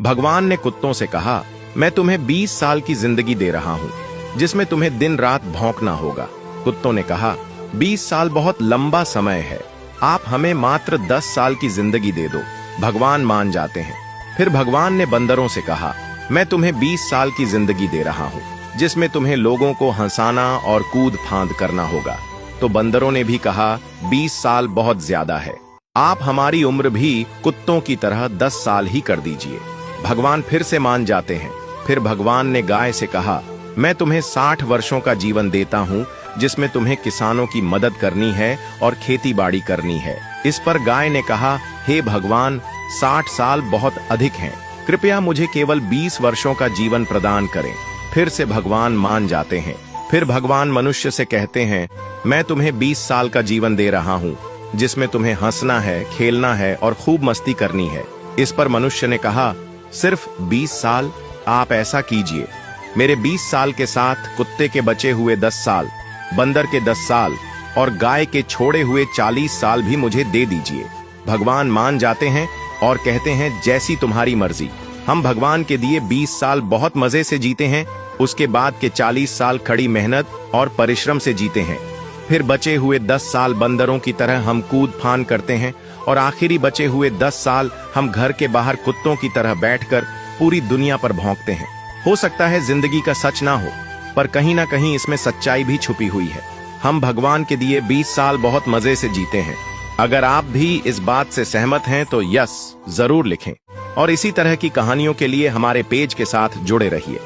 भगवान ने कुत्तों से कहा, मैं तुम्हें 20 साल की जिंदगी दे रहा हूँ, जिसमें तुम्हें दिन रात भौंकना होगा। कुत्तों ने कहा, 20 साल बहुत लंबा समय है, आप हमें मात्र 10 साल की जिंदगी दे दो। भगवान मान जाते हैं। फिर भगवान ने बंदरों से कहा, मैं तुम्हें 20 साल की जिंदगी दे रहा हूँ, जिसमें तुम्हें लोगों को हंसाना और कूद फांद करना होगा। तो बंदरों ने भी कहा, 20 साल बहुत ज्यादा है, आप हमारी उम्र भी कुत्तों की तरह 10 साल ही कर दीजिए। भगवान फिर से मान जाते हैं। फिर भगवान ने गाय से कहा, मैं तुम्हें 60 वर्षों का जीवन देता हूँ, जिसमें तुम्हें किसानों की मदद करनी है और खेती बाड़ी करनी है। इस पर गाय ने कहा, हे भगवान, 60 साल बहुत अधिक हैं, कृपया मुझे केवल 20 वर्षों का जीवन प्रदान करें। फिर से भगवान मान जाते हैं। फिर भगवान मनुष्य से कहते हैं, मैं तुम्हें 20 साल का जीवन दे रहा हूँ, जिसमें तुम्हें हंसना है, खेलना है और खूब मस्ती करनी है। इस पर मनुष्य ने कहा, सिर्फ 20 साल? आप ऐसा कीजिए, मेरे 20 साल के साथ कुत्ते के बचे हुए 10 साल, बंदर के 10 साल और गाय के छोड़े हुए 40 साल भी मुझे दे दीजिए। भगवान मान जाते हैं और कहते हैं, जैसी तुम्हारी मर्जी। हम भगवान के दिए 20 साल बहुत मजे से जीते हैं, उसके बाद के 40 साल कड़ी मेहनत और परिश्रम से जीते हैं। फिर बचे हुए 10 साल बंदरों की तरह हम कूद फान करते हैं और आखिरी बचे हुए 10 साल हम घर के बाहर कुत्तों की तरह बैठकर पूरी दुनिया पर भौंकते हैं। हो सकता है जिंदगी का सच ना हो, पर कहीं ना कहीं इसमें सच्चाई भी छुपी हुई है। हम भगवान के दिए 20 साल बहुत मजे से जीते हैं। अगर आप भी इस बात से सहमत हैं तो यस जरूर लिखें और इसी तरह की कहानियों के लिए हमारे पेज के साथ जुड़े रहिए।